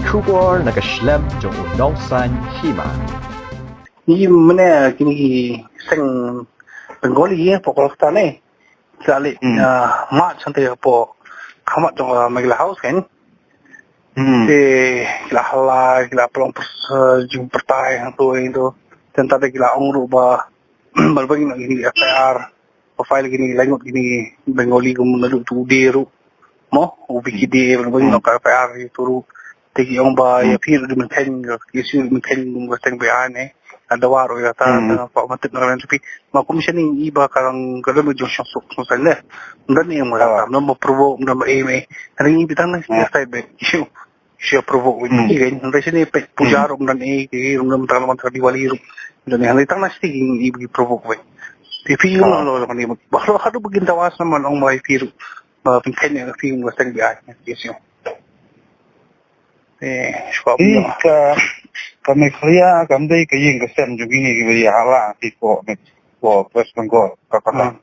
出国那个 Schlemm 就老山起嘛。Ni mana kini seng Bengali pokok kota ni. Kali mak santai po kamat jong magla house kan. Kila hala kila pelong jung pertai yang tu itu. Dan tadi kila ongru ba balbagi nak gini FIR profile gini langut gini Bengali kum nalu tu deru. Mo ubiki de balbagi nak FIR itu tegi ong ba ya pir di menten isu menten kum gasteng beane. Ada waro ya ta pak matit na rin tapi makomisyoning iba karang galano jong song sala ndan ni mo ta no mo provo no mo eme ring ibitang na stay be siya provo with again ndan siya ni pe pujaro ndan ki ndan tra man tra diwali ndan ni tang na stiging ibi provo we ti fi no lo ni bahro hadu begin tawas naman ang may firu pinken ni fi mo stang bi ay yes kami kerja kami kayak kesen juga ni beri hala tiko West Bengal kakak.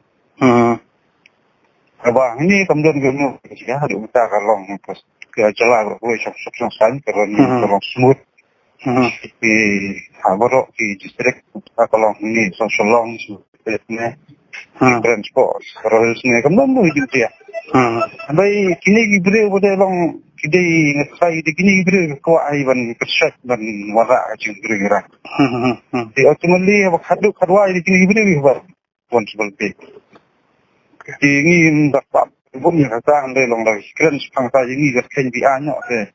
Abang ini kemudian kamu ya ada utak kalau pas ke jalan aku sok san kalau smooth. Di Haboro di distrik kalau ini social long ni transport terus ni kemudian begitu ya. Baik kini beri pada long kidai ngasai di kini beri ko aiban persyat dan wara jing beri ra. Di ultimately waktu kadwa di kini beri bar responsible pay. Di ini dapat pun yang kata anda long lagi keren pangsa ini gasken bi anyo ke.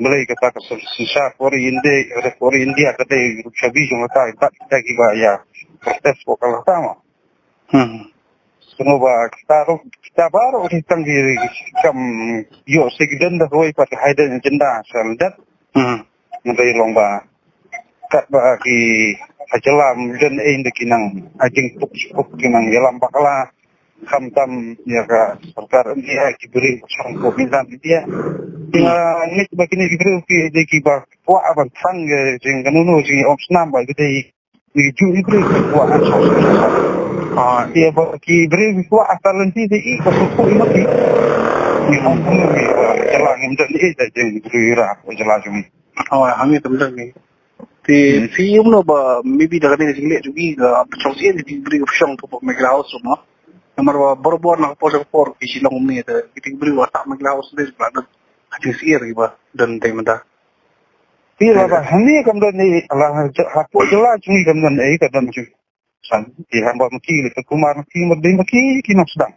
Mulai kata susah kori India kata sabi jong kata tak lagi ba ya proses pokal sama. Semua kita baru kita diri kam yo segden dah roi pat haiden agenda saldat ngai lomba kat bagi hajalam dan de kinang ajing puk kinang dalam bakala khamtam ya ka sarkar dia kibri sang ko minsan dia ni begini kibri ki de ki ba wa aban sang jing kanunu jing opsnam ba gede ni ju kibri wa an dia bagi beri kuat asal nanti dia ikut mati ni mampu ni jalan yang jadi jadi berira jalan cumi hami tempat ni di film lo ba maybe dah kena single juga percaya di beri option tu meglaus semua nomor baru nak pose for isi long ni ada kita beri watak meglaus ni berada hati siar iba dan time dah iya bah ni kemudian ni Allah hapus jalan cumi kemudian kadang cumi san di hamba maki le kumar maki merdei maki kina sedang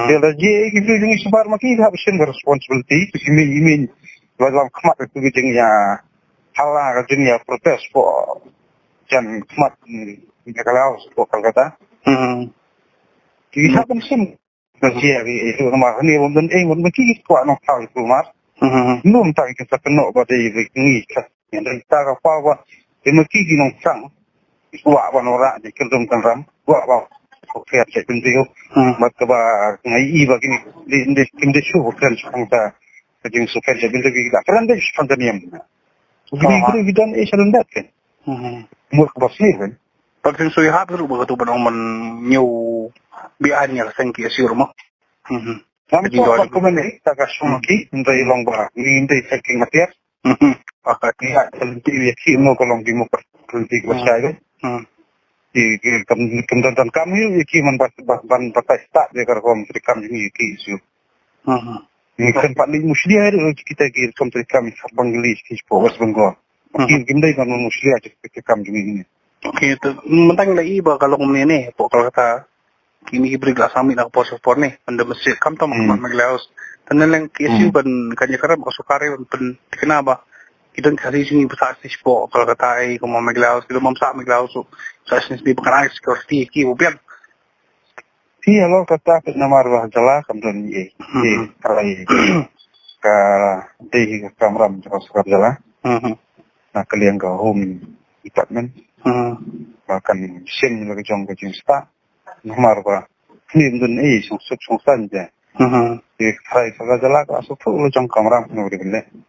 dia je gitu jeung sebar maki habis responsibility imin dalam khmat itu jeung ya hala jeung ya protes po jan khmat ni kalau kata kita pun sim dia itu nama ni dan mun maki ko no tahu kumar num tahu kita kena pada ini yang kita apa maki kina sang wa wanora di kendum kanram wa oke cek penting mak ba ngai iba gini di kinde shu kan sangta kajing sukan jadi kita kan deh spontaneam gini bidan esalan dat kan mur basir kan paling so ya baru begitu benang new biarnya sengki asur mah kami tak komen tak kasumaki ndai long ba ni ndai checking matiar akak dia ki mo kolong di mo politik wasai di kemudian kami iki man ban pakai tak dia kerkom trikam ini iki isu ini kan pak ni musliah kita ki kom trikam banglis ki po West Bengal mungkin gimdai kan musliah trikam ini okey tu mentang lagi ba kalau kami ni pokok kata kini beri asami nak pos-pos ni anda mesti kam tam maglaos tanan lang isu ban kanya karab kasukare ban kenapa kita kasi sini besar sih po kalau kata ai como maglaos kita mamsa maglaos sa sini di bukan security ki upian iya lo kata nama arwah jala kemudian ye kalai ka di kamram terus jala nah kalian ke home department bahkan sen lagi jong ke jinsta nama arwah ni dun song san je di kalai sa jala ka so fu lo jong kamram no di le